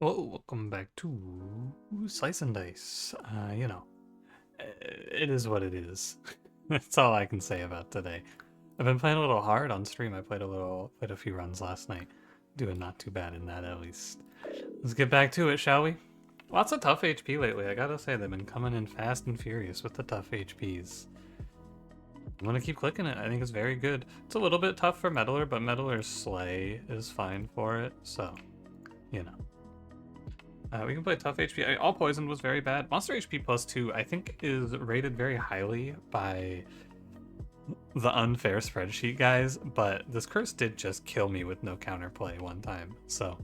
Well, welcome back to Slice and Dice. It is what it is. That's all I can say about today. I've been playing a little hard on stream. I played a few runs last night. Doing not too bad in that, at least. Let's get back to it, shall we? Lots of tough HP lately. I gotta say, they've been coming in fast and furious with the tough HPs. I'm gonna keep clicking it. I think it's very good. It's a little bit tough for Meddler, but Meddler's Slay is fine for it, so, you know. We can play tough HP. All poison was very bad. Monster HP +2, I think, is rated very highly by the unfair spreadsheet guys, but this curse did just kill me with no counterplay one time, so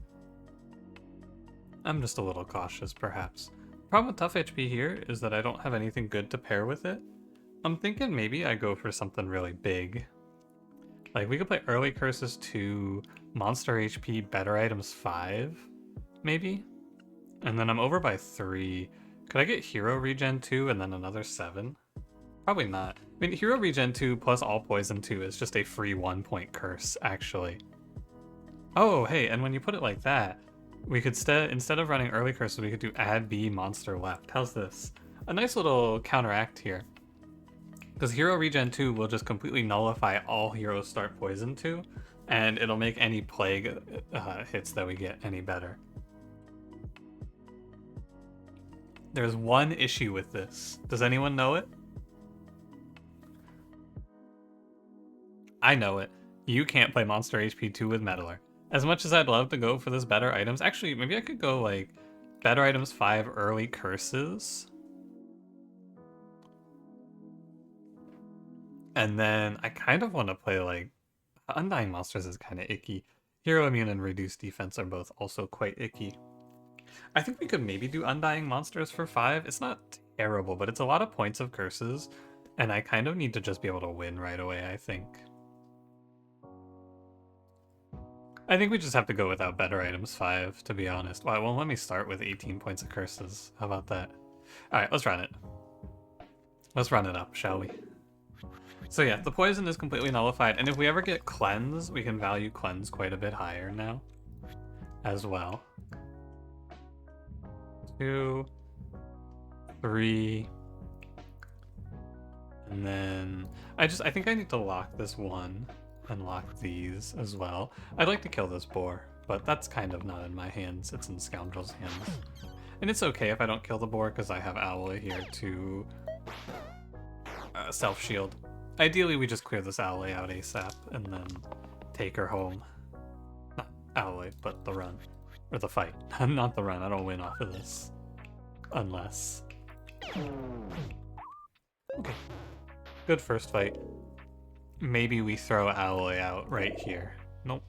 I'm just a little cautious, perhaps. Problem with tough HP here is that I don't have anything good to pair with it. I'm thinking maybe I go for something really big. Like, we could play early curses 2, monster HP, better items 5, maybe? And then I'm over by 3. Could I get hero regen 2 and then another 7? Probably not. I mean, hero regen 2 plus all poison 2 is just a free 1-point curse, actually. Oh, hey, and when you put it like that, we could instead of running early curses, we could do add B monster left. How's this? A nice little counteract here. Because hero regen 2 will just completely nullify all heroes start poison 2, and it'll make any plague hits that we get any better. There's one issue with this. Does anyone know it? I know it. You can't play Monster HP 2 with Meddler. As much as I'd love to go for this better items, actually, maybe I could go like better items 5 early curses. And then I kind of want to play like Undying Monsters is kind of icky. Hero Immune and Reduced Defense are both also quite icky. I think we could maybe do Undying Monsters for 5. It's not terrible, but it's a lot of points of curses, and I kind of need to just be able to win right away, I think. I think we just have to go without better items 5, to be honest. Well, let me start with 18 points of curses. How about that? Alright, let's run it. Let's run it up, shall we? So yeah, the poison is completely nullified, and if we ever get Cleanse, we can value Cleanse quite a bit higher now as well. 2, 3, and then I think I need to lock this one and lock these as well. I'd like to kill this boar, but that's kind of not in my hands. It's in Scoundrel's hands. And it's okay if I don't kill the boar because I have Owlet here to self-shield. Ideally, we just clear this Owlet out ASAP and then take her home. Not Owlet, but the run. Or the fight. Not the run, I don't win off of this. Unless... Okay. Good first fight. Maybe we throw Owlet out right here. Nope.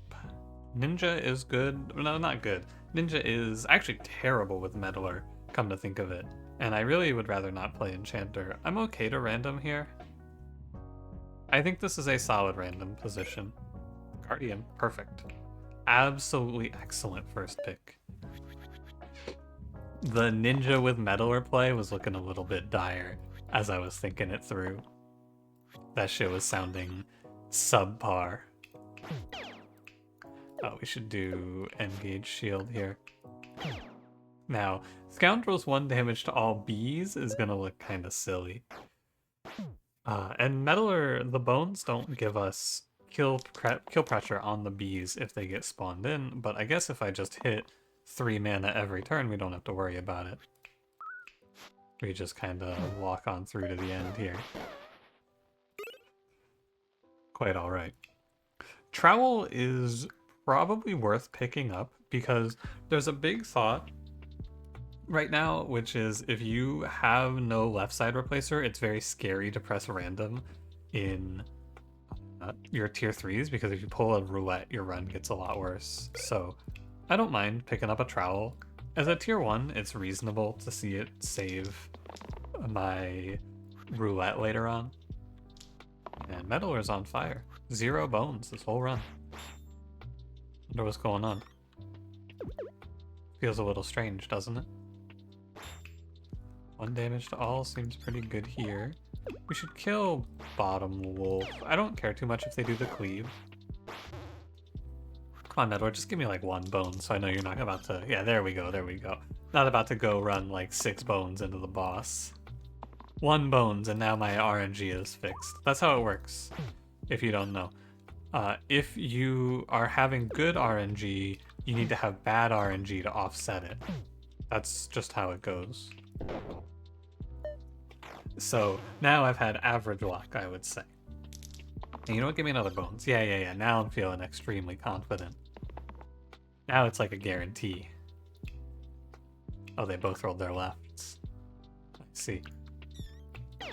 Ninja is good. No, not good. Ninja is actually terrible with Meddler, come to think of it. And I really would rather not play Enchanter. I'm okay to random here. I think this is a solid random position. Guardian, perfect. Absolutely excellent first pick. The Ninja with Meddler play was looking a little bit dire as I was thinking it through. That shit was sounding subpar. Oh, we should do Engage Shield here. Now, Scoundrel's 1 damage to all bees is gonna look kinda silly. And Meddler, the bones don't give us kill pressure on the bees if they get spawned in, but I guess if I just hit 3 mana every turn, we don't have to worry about it. We just kinda walk on through to the end here. Quite alright. Trowel is probably worth picking up because there's a big thought right now, which is if you have no left side replacer, it's very scary to press random in your tier 3s because if you pull a roulette, your run gets a lot worse. So I don't mind picking up a trowel. As a tier 1, it's reasonable to see it save my roulette later on. And Meddler's on fire. 0 bones this whole run. Wonder what's going on. Feels a little strange, doesn't it? 1 damage to all seems pretty good here. We should kill Bottom Wolf. I don't care too much if they do the cleave. Come on, Edward, just give me like 1 bone so I know you're not about to... Yeah, there we go, there we go. Not about to go run like 6 bones into the boss. 1 bones and now my RNG is fixed. That's how it works, if you don't know. If you are having good RNG, you need to have bad RNG to offset it. That's just how it goes. So now I've had average luck, I would say. And you know what? Give me another bones. Yeah. Now I'm feeling extremely confident. Now it's like a guarantee. Oh, they both rolled their lefts. I see. Oh,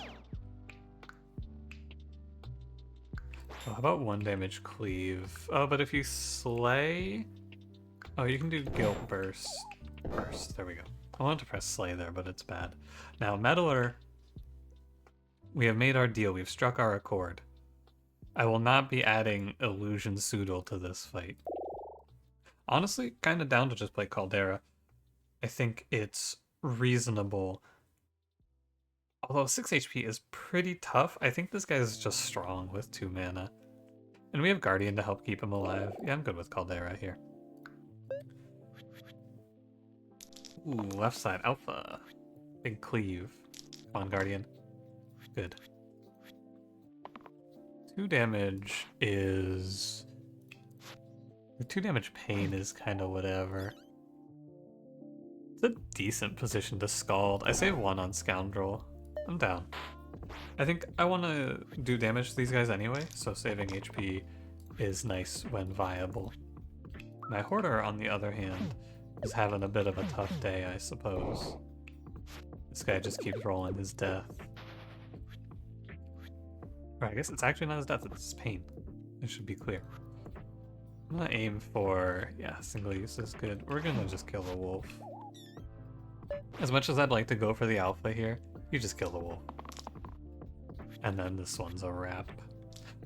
how about 1 damage cleave? Oh, but if you slay... Oh, you can do guilt burst. There we go. I wanted to press slay there, but it's bad. Now, meddler... We have made our deal. We've struck our accord. I will not be adding illusion Soodle to this fight. Honestly, kind of down to just play Caldera. I think it's reasonable. Although 6 HP is pretty tough, I think this guy is just strong with 2 mana. And we have Guardian to help keep him alive. Yeah, I'm good with Caldera here. Ooh, left side, Alpha. Big cleave. Come on, Guardian. Good. 2 damage is... The 2 damage pain is kind of whatever. It's a decent position to Scald. I save 1 on Scoundrel. I'm down. I think I want to do damage to these guys anyway, so saving HP is nice when viable. My Hoarder, on the other hand, is having a bit of a tough day, I suppose. This guy just keeps rolling his death. Or I guess it's actually not his death, it's his pain. It should be clear. I'm gonna aim for... Yeah, single use is good. We're gonna just kill the wolf. As much as I'd like to go for the alpha here, you just kill the wolf. And then this one's a wrap.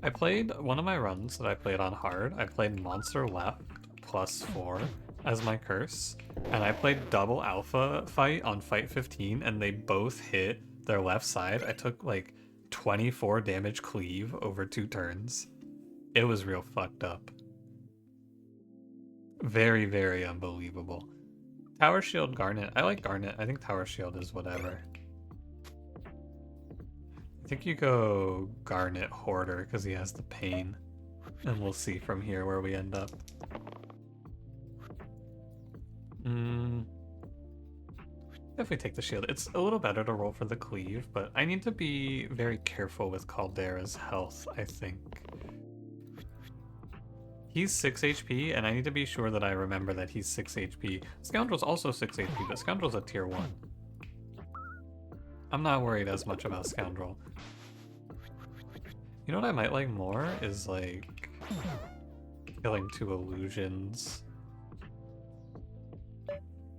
I played one of my runs that I played on hard. I played monster left +4 as my curse. And I played double alpha fight on fight 15 and they both hit their left side. I took like 24 damage cleave over 2 turns. It was real fucked up. Very, very unbelievable. Tower Shield Garnet. I like Garnet. I think Tower Shield is whatever. I think you go Garnet Hoarder because he has the pain. And we'll see from here where we end up. Definitely take the shield. It's a little better to roll for the cleave, but I need to be very careful with Caldera's health, I think. He's 6 HP, and I need to be sure that I remember that he's 6 HP. Scoundrel's also 6 HP, but Scoundrel's a tier 1. I'm not worried as much about Scoundrel. You know what I might like more is, like, killing 2 illusions.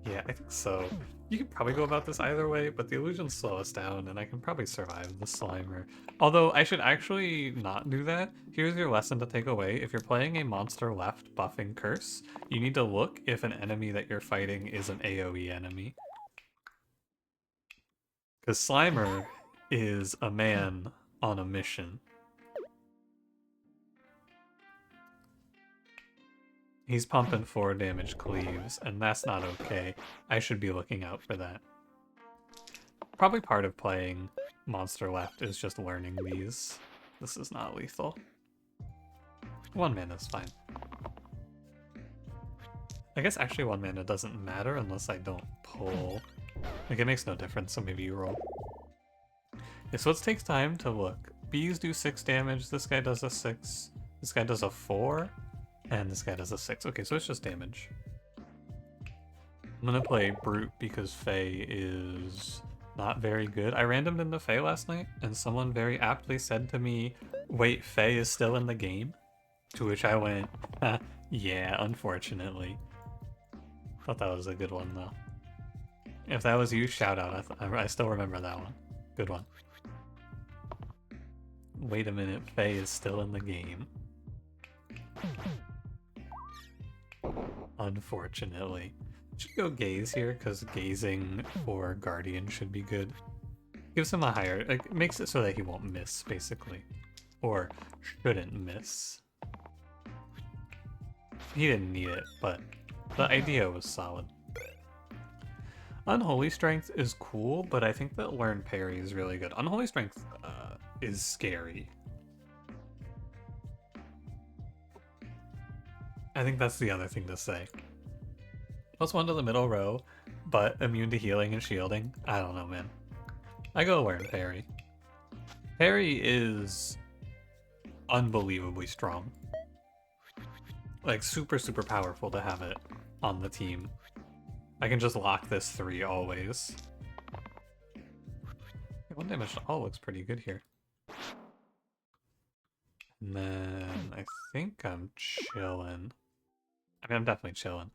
Yeah, I think so. You could probably go about this either way, but the illusions slow us down, and I can probably survive the Slimer. Although, I should actually not do that. Here's your lesson to take away. If you're playing a monster left buffing curse, you need to look if an enemy that you're fighting is an AoE enemy. Because Slimer is a man on a mission. He's pumping 4 damage cleaves, and that's not okay. I should be looking out for that. Probably part of playing Monster Left is just learning these. This is not lethal. 1 mana is fine. I guess actually 1 mana doesn't matter unless I don't pull. Like, it makes no difference, so maybe you roll. Yeah, so it takes time to look. Bees do 6 damage, this guy does a 6, this guy does a 4. And this guy does a 6. Okay, so it's just damage. I'm gonna play Brute because Faye is not very good. I randomed into Faye last night, and someone very aptly said to me, "Wait, Faye is still in the game?" To which I went, yeah, unfortunately. Thought that was a good one, though. If that was you, shout out. I still remember that one. Good one. Wait a minute, Faye is still in the game. Unfortunately. Should go gaze here, because gazing for Guardian should be good. Gives him a higher... Like, makes it so that he won't miss, basically. Or shouldn't miss. He didn't need it, but the idea was solid. Unholy Strength is cool, but I think that Learn Parry is really good. Unholy Strength is scary. I think that's the other thing to say. +1 to the middle row, but immune to healing and shielding. I don't know, man. I go Learn Parry. Parry is unbelievably strong. Like, super, super powerful to have it on the team. I can just lock this 3 always. 1 damage to all looks pretty good here. And then I think I'm chilling. I mean, I'm definitely chilling.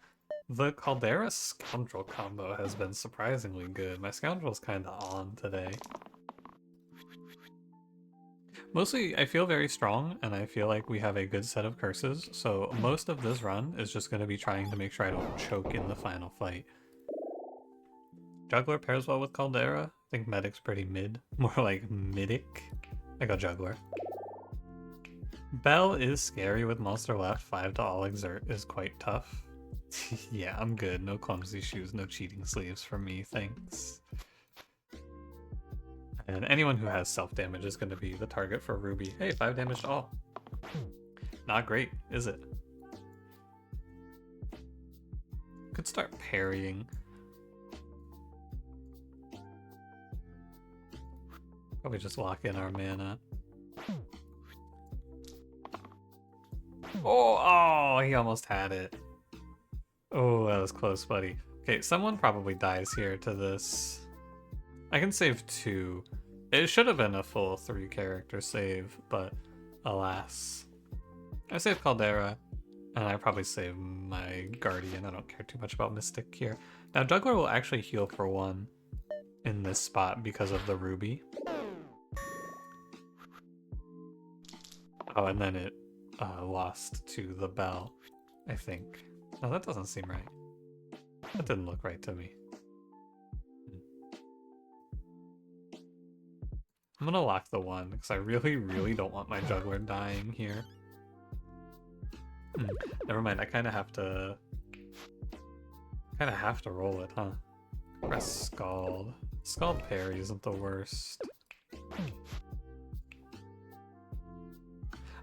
The Caldera Scoundrel combo has been surprisingly good. My Scoundrel's kind of on today. Mostly, I feel very strong, and I feel like we have a good set of curses, so most of this run is just going to be trying to make sure I don't choke in the final fight. Juggler pairs well with Caldera. I think Medic's pretty mid. More like Midic. I go Juggler. Bell is scary with Monster left. 5 to all exert is quite tough. Yeah, I'm good. No clumsy shoes, no cheating sleeves for me, thanks. And anyone who has self-damage is going to be the target for Ruby. Hey, 5 damage to all. Not great, is it? Could start parrying. Probably just lock in our mana. Oh, he almost had it. Oh, that was close, buddy. Okay, someone probably dies here to this. I can save 2. It should have been a full 3 character save, but alas. I saved Caldera, and I probably save my Guardian. I don't care too much about Mystic here. Now, Juggler will actually heal for 1 in this spot because of the Ruby. Oh, and then it lost to the Bell, I think. No, that doesn't seem right. That didn't look right to me. I'm gonna lock the 1 because I really, really don't want my Juggler dying here. Never mind. I kind of have to roll it, huh? Press Scald. Scald parry isn't the worst.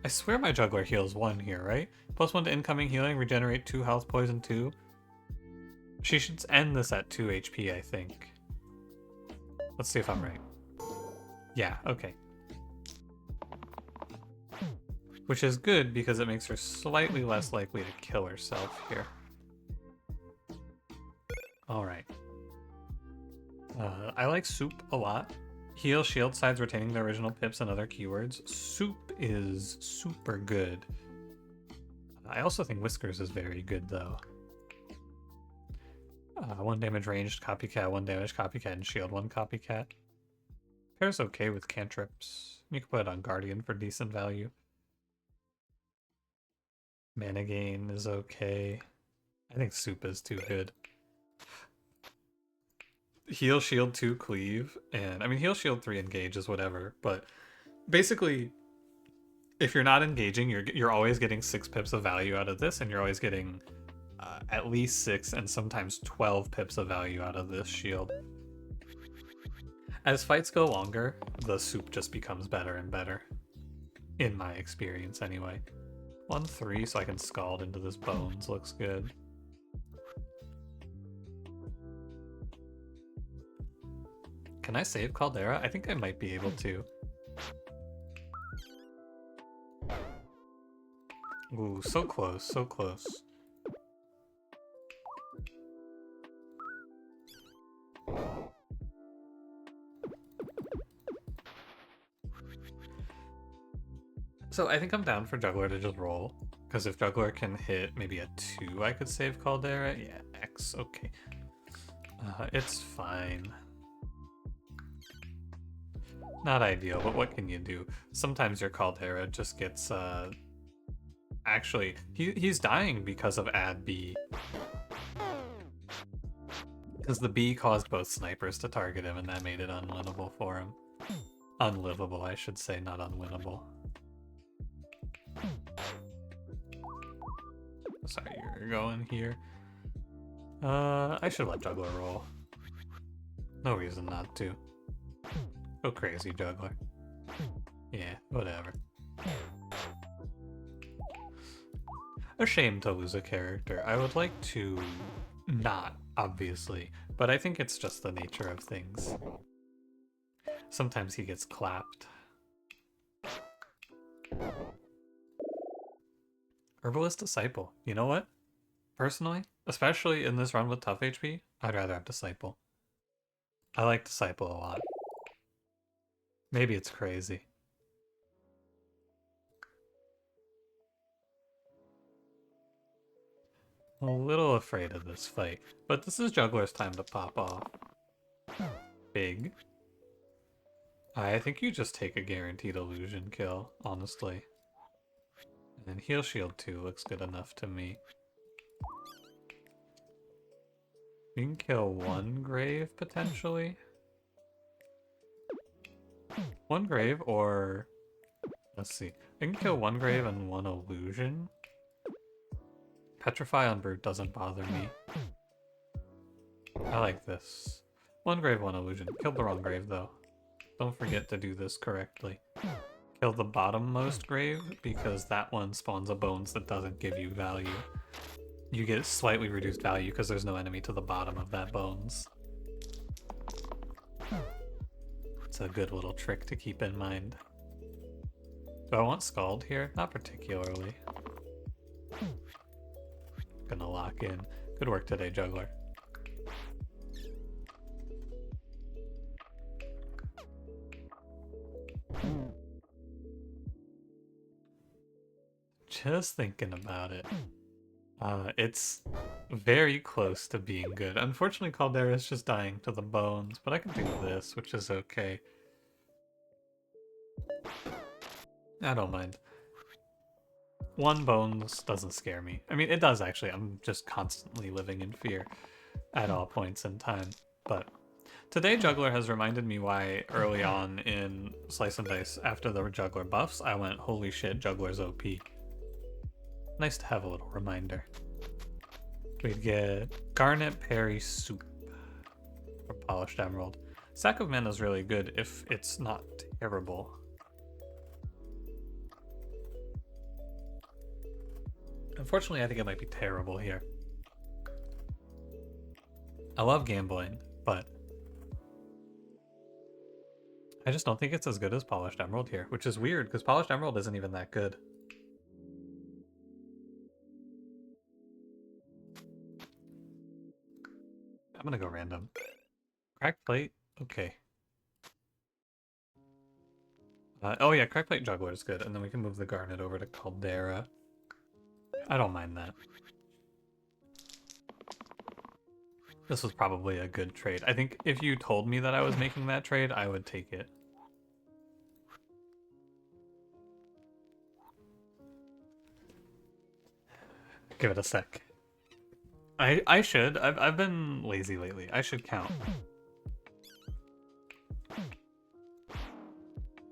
I swear my Juggler heals 1 here, right? +1 to incoming healing, regenerate 2 health, poison 2. She should end this at 2 HP, I think. Let's see if I'm right. Yeah, okay. Which is good because it makes her slightly less likely to kill herself here. Alright. I like Soup a lot. Heal, shield sides retaining the original pips and other keywords. Soup is super good. I also think Whiskers is very good though. 1 damage ranged copycat, 1 damage copycat, and shield 1 copycat. Pair's okay with cantrips. You can put it on Guardian for decent value. Mana gain is okay. I think Soup is too good. Heal, shield 2, cleave, and I mean heal, shield 3, engage is whatever, but basically if you're not engaging, you're always getting 6 pips of value out of this, and you're always getting at least 6 and sometimes 12 pips of value out of this shield. As fights go longer, the Soup just becomes better and better. In my experience, anyway. 1-3, so I can Scald into this Bones, looks good. Can I save Caldera? I think I might be able to. Ooh, so close, so close. So I think I'm down for Juggler to just roll, because if Juggler can hit maybe a 2, I could save Caldera. Yeah, X, okay. It's fine. Not ideal, but what can you do? Sometimes your Caldera just gets, actually, he's dying because of add B. Because the B caused both snipers to target him, and that made it unwinnable for him. Unlivable, I should say, not unwinnable. Sorry, you're going here. I should let Juggler roll. No reason not to. Go crazy, Juggler. Yeah, whatever. A shame to lose a character. I would like to not, obviously, but I think it's just the nature of things. Sometimes he gets clapped. Herbalist Disciple. You know what? Personally, especially in this run with tough HP, I'd rather have Disciple. I like Disciple a lot. Maybe it's crazy. I'm a little afraid of this fight, but this is Juggler's time to pop off. Big. I think you just take a guaranteed illusion kill, honestly. And heal shield too looks good enough to me. You can kill one grave, potentially. One grave, or... Let's see. I can kill one grave and one illusion. Petrify on Brute doesn't bother me. I like this. One grave, one illusion. Killed the wrong grave, though. Don't forget to do this correctly. Kill the bottommost grave, because that one spawns a bones that doesn't give you value. You get slightly reduced value because there's no enemy to the bottom of that bones. It's a good little trick to keep in mind. Do I want Scald here? Not particularly. Gonna lock in. Good work today, Juggler. Just thinking about it. It's very close to being good. Unfortunately, Caldera is just dying to the bones, but I can do this, which is okay. I don't mind. One bones doesn't scare me. I mean, it does actually. I'm just constantly living in fear at all points in time. But today, Juggler has reminded me why early on in Slice and Dice, after the Juggler buffs, I went, holy shit, Juggler's OP. Nice to have a little reminder. We'd get Garnet Berry Soup for Polished Emerald. Sack of Mana is really good if it's not terrible. Unfortunately, I think it might be terrible here. I love gambling, but I just don't think it's as good as Polished Emerald here, which is weird because Polished Emerald isn't even that good. I'm gonna go random. Crack Plate? Okay. Oh yeah, Crack Plate Juggler is good, and then we can move the Garnet over to Caldera. I don't mind that. This was probably a good trade. I think if you told me that I was making that trade, I would take it. Give it a sec. I should. I've been lazy lately. I should count. Oh,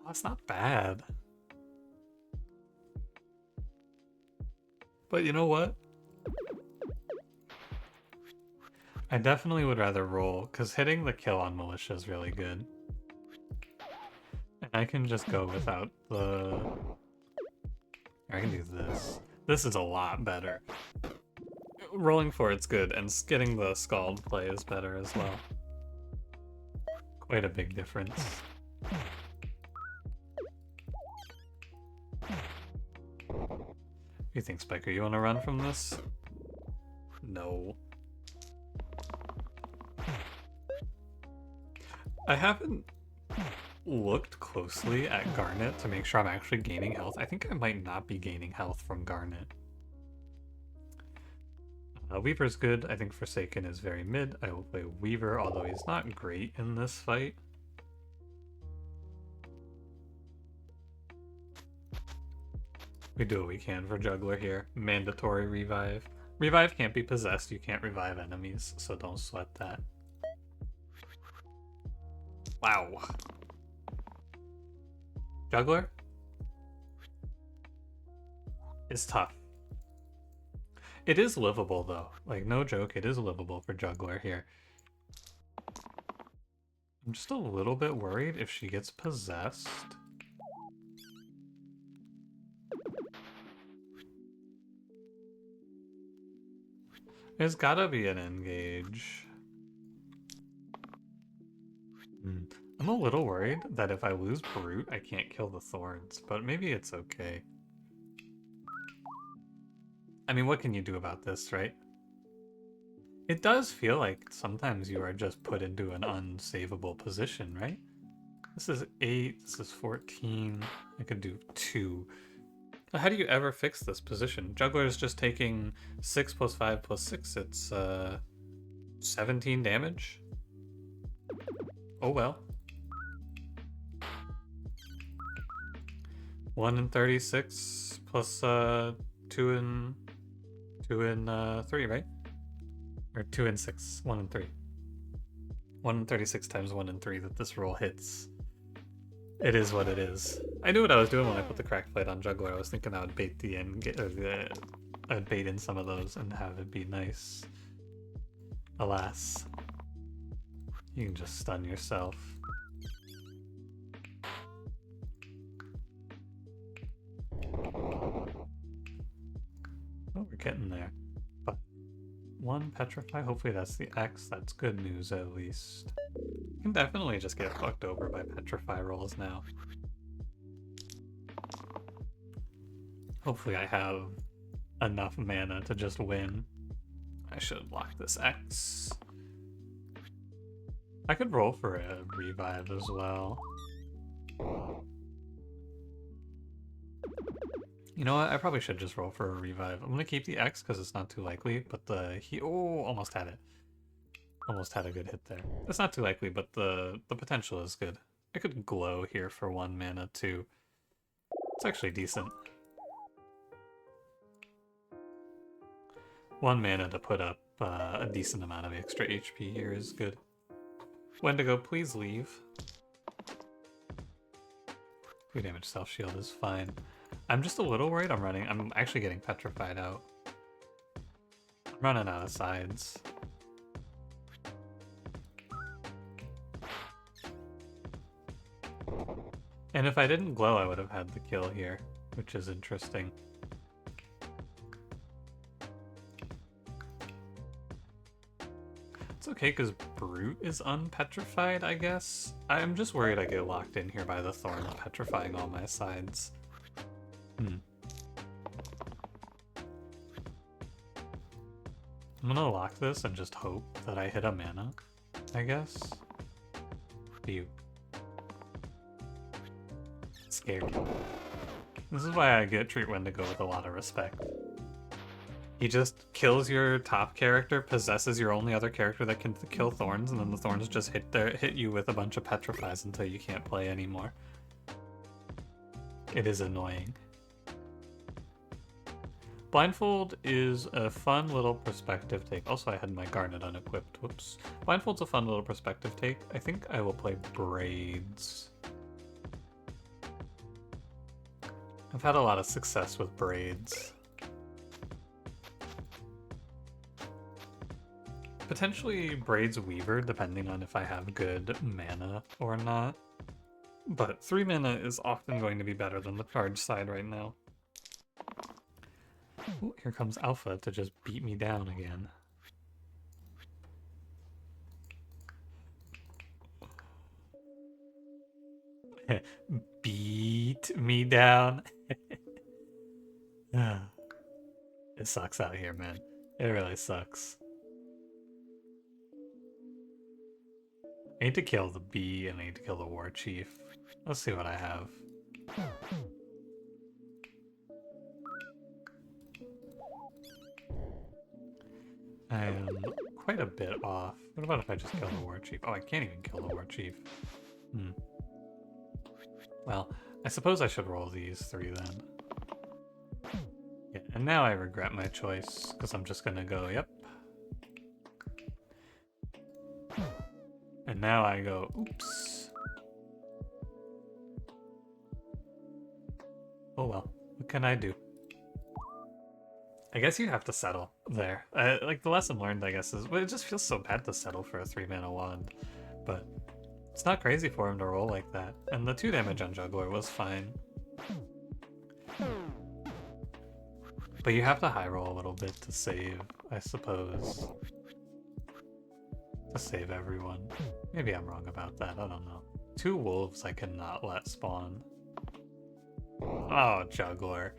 that's not bad. But you know what? I definitely would rather roll, because hitting the kill on Militia is really good. And I can just go without the... I can do this. This is a lot better. Rolling for it's good, and getting the Scald play is better as well. Quite a big difference. What do you think, Spiker? You want to run from this? No. I haven't looked closely at Garnet to make sure I'm actually gaining health. I think I might not be gaining health from Garnet. Weaver's good. I think Forsaken is very mid. I will play Weaver, although he's not great in this fight. We do what we can for Juggler here. Mandatory revive. Revive can't be possessed. You can't revive enemies, so don't sweat that. Wow. Juggler is tough. It is livable though. Like, no joke, it is livable for Juggler here. I'm just a little bit worried if she gets possessed. There's gotta be an engage. I'm a little worried that if I lose Brute, I can't kill the Thorns, but maybe it's okay. I mean, what can you do about this, right? It does feel like sometimes you are just put into an unsavable position, right? This is 8, this is 14, I could do 2. How do you ever fix this position? Juggler is just taking 6 plus 5 plus 6, it's 17 damage? Oh well. 1 and 36 plus 2 and 3, right? Or 2 and 6, 1 and 3. 1 and 36 times 1 and 3 that this roll hits. It is what it is. I knew what I was doing when I put the cracked plate on Juggler. I was thinking I would bait the end, I would bait in some of those and have it be nice. Alas, you can just stun yourself. Oh, we're getting there. But 1 petrify, hopefully that's the X. That's good news at least. You can definitely just get fucked over by petrify rolls now. Hopefully I have enough mana to just win. I should lock this X. I could roll for a revive as well. You know what? I probably should just roll for a revive. I'm gonna keep the X because it's not too likely, but oh, almost had it. Almost had a good hit there. It's not too likely, but the potential is good. I could glow here for 1 mana too. It's actually decent. 1 mana to put up a decent amount of extra HP here is good. Wendigo, please leave. 3 damage self shield is fine. I'm just a little worried I'm actually getting petrified out. I'm running out of sides. And if I didn't glow, I would have had the kill here, which is interesting. It's okay, because Brute is unpetrified, I guess. I'm just worried I get locked in here by the Thorn petrifying all my sides. I'm gonna lock this and just hope that I hit a mana, I guess. Phew. Scared. This is why I treat Wendigo with a lot of respect. He just kills your top character, possesses your only other character that can kill Thorns, and then the Thorns just hit you with a bunch of petrifies until you can't play anymore. It is annoying. Blindfold is a fun little perspective take. Also, I had my Garnet unequipped. Whoops. Blindfold's a fun little perspective take. I think I will play Braids. I've had a lot of success with Braids. Potentially Braids Weaver, depending on if I have good mana or not. But 3 mana is often going to be better than the charge side right now. Ooh, here comes Alpha to just beat me down again. Beat me down. It sucks out here, man. It really sucks. I need to kill the bee and I need to kill the war chief. Let's see what I have. I am quite a bit off. What about if I just kill the war chief? Oh, I can't even kill the war chief. Well, I suppose I should roll these 3 then. Yeah, and now I regret my choice, because I'm just gonna go, yep. And now I go, oops. Oh well, what can I do? I guess you have to settle there. Like, the lesson learned, I guess, is... Well, it just feels so bad to settle for a 3-mana wand. But it's not crazy for him to roll like that. And the 2 damage on Juggler was fine. But you have to high roll a little bit to save, I suppose. To save everyone. Maybe I'm wrong about that, I don't know. 2 wolves I cannot let spawn. Oh, Juggler.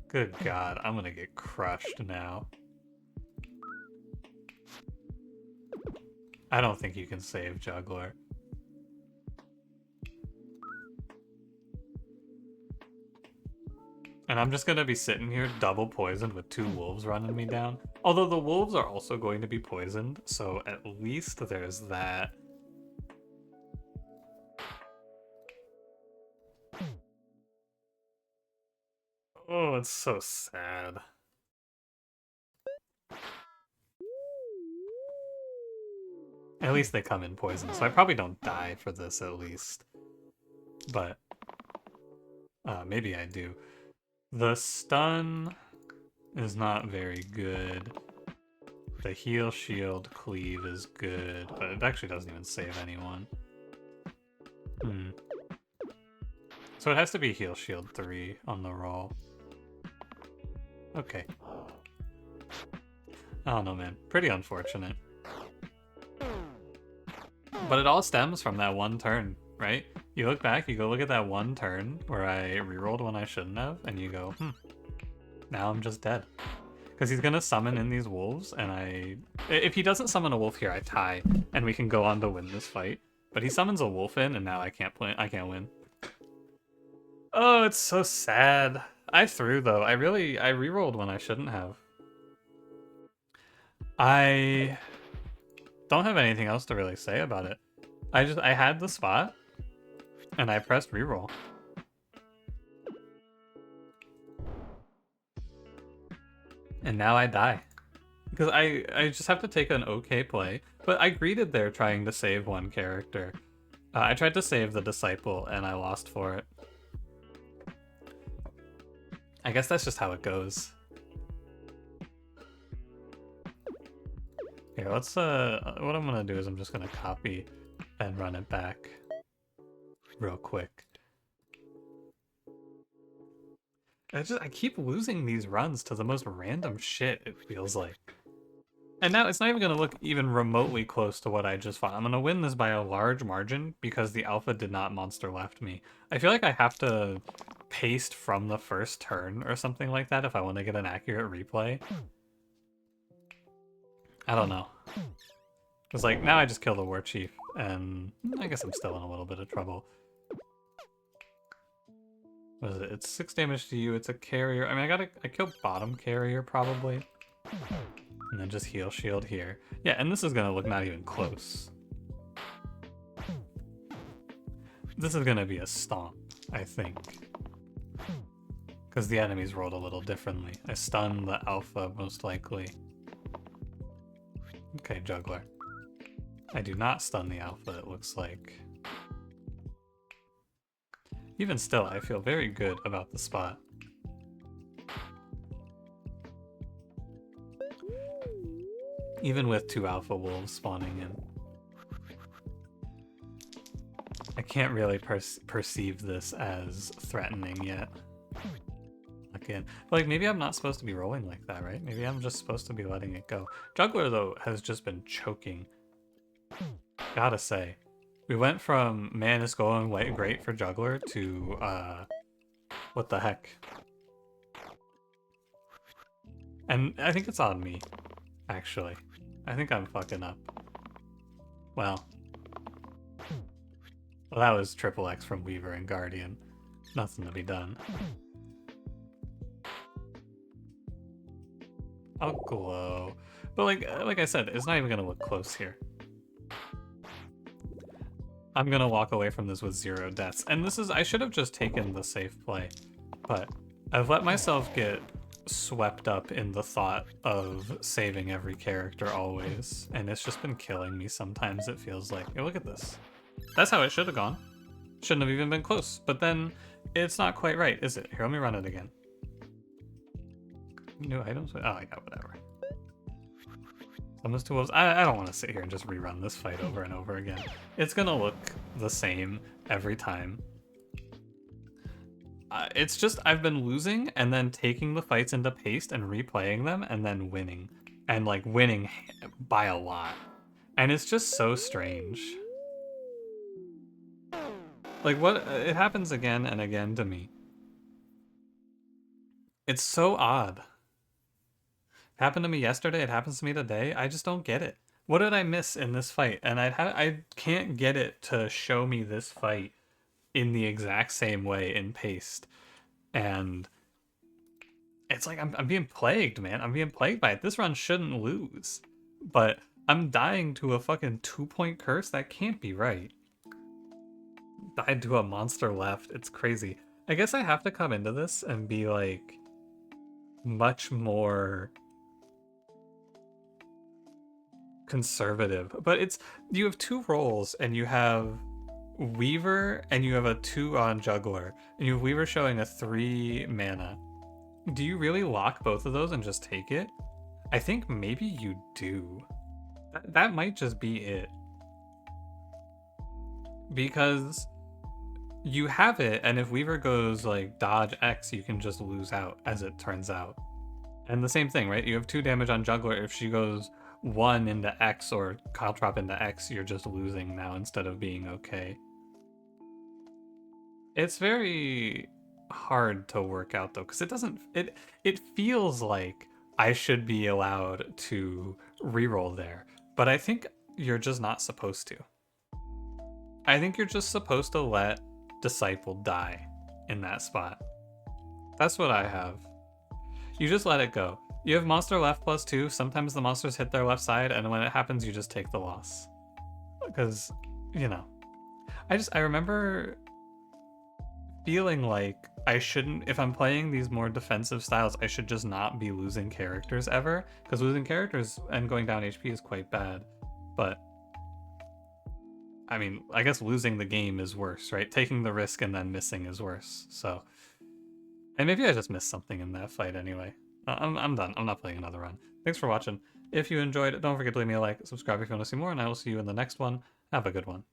Good God, I'm gonna get crushed now. I don't think you can save Juggler. And I'm just gonna be sitting here double poisoned with 2 wolves running me down. Although the wolves are also going to be poisoned, so at least there's that. Oh, it's so sad. At least they come in poison, so I probably don't die for this at least. But maybe I do. The stun is not very good. The heal, shield, cleave is good, but it actually doesn't even save anyone. So it has to be heal, shield 3 on the roll. Okay. I don't know, man. Pretty unfortunate. But it all stems from that one turn, right? You look back, you go look at that one turn where I rerolled when I shouldn't have, and you go, now I'm just dead. Because he's gonna summon in these wolves, and if he doesn't summon a wolf here, I tie, and we can go on to win this fight. But he summons a wolf in, and now I can't win. Oh, it's so sad. I threw, though. I rerolled when I shouldn't have. I don't have anything else to really say about it. I had the spot, and I pressed reroll. And now I die. Because I just have to take an okay play. But I greeted there trying to save one character. I tried to save the Disciple, and I lost for it. I guess that's just how it goes. Here, let's, what I'm gonna do is I'm just gonna copy and run it back real quick. I keep losing these runs to the most random shit, it feels like. And now it's not even gonna look even remotely close to what I just fought. I'm gonna win this by a large margin because the alpha did not monster left me. I feel like I have to paste from the first turn or something like that if I want to get an accurate replay. I don't know. It's like, now I just kill the War Chief, and I guess I'm still in a little bit of trouble. What is it? It's 6 damage to you, it's a carrier. I mean, I kill bottom carrier, probably. And then just heal shield here. Yeah, and this is gonna look not even close. This is gonna be a stomp, I think. Because the enemies rolled a little differently. I stunned the alpha, most likely. Okay, Juggler. I do not stun the alpha, it looks like. Even still, I feel very good about the spot. Even with 2 alpha wolves spawning in. I can't really perceive this as threatening yet. Again, like, maybe I'm not supposed to be rolling like that, right? Maybe I'm just supposed to be letting it go. Juggler, though, has just been choking. Gotta say. We went from, man, it's going great for Juggler to, what the heck? And I think it's on me, actually. I think I'm fucking up. Well, that was triple X from Weaver and Guardian. Nothing to be done. I'll glow. But like I said, it's not even gonna look close here. I'm gonna walk away from this with 0 deaths. And this is, I should have just taken the safe play, but I've let myself get swept up in the thought of saving every character always, and it's just been killing me sometimes, it feels like. Hey, look at this. That's how it should have gone. Shouldn't have even been close, but then it's not quite right, is it? Here, let me run it again. New items? Oh, yeah, whatever. Summons two wolves. I don't want to sit here and just rerun this fight over and over again. It's gonna look the same every time. It's just I've been losing and then taking the fights into paste and replaying them and then winning. And like winning by a lot. And it's just so strange. Like what, it happens again and again to me. It's so odd. It happened to me yesterday, it happens to me today. I just don't get it. What did I miss in this fight? And I can't get it to show me this fight in the exact same way in paste. And it's like I'm being plagued, man. I'm being plagued by it. This run shouldn't lose. But I'm dying to a fucking 2-point curse? That can't be right. Died to a monster left. It's crazy. I guess I have to come into this and be like much more conservative. But it's, you have 2 roles and you have Weaver and you have a 2 on Juggler. And you have Weaver showing a 3 mana. Do you really lock both of those and just take it? I think maybe you do. That might just be it. Because you have it, and if Weaver goes like dodge X, you can just lose out, as it turns out. And the same thing, right? You have 2 damage on Juggler. If she goes 1 into X or Caltrop into X, you're just losing now instead of being okay. It's very hard to work out though, because it doesn't, it feels like I should be allowed to reroll there, but I think you're just not supposed to. I think you're just supposed to let Disciple die in that spot. That's what I have. You just let it go. You have monster left +2. Sometimes the monsters hit their left side, and when it happens, you just take the loss. Because, you know, I remember feeling like I shouldn't, if I'm playing these more defensive styles, I should just not be losing characters ever, because losing characters and going down HP is quite bad. But I mean, I guess losing the game is worse, right? Taking the risk and then missing is worse. So, and maybe I just missed something in that fight anyway. I'm done. I'm not playing another run. Thanks for watching. If you enjoyed it, don't forget to leave me a like, subscribe if you want to see more, and I will see you in the next one. Have a good one.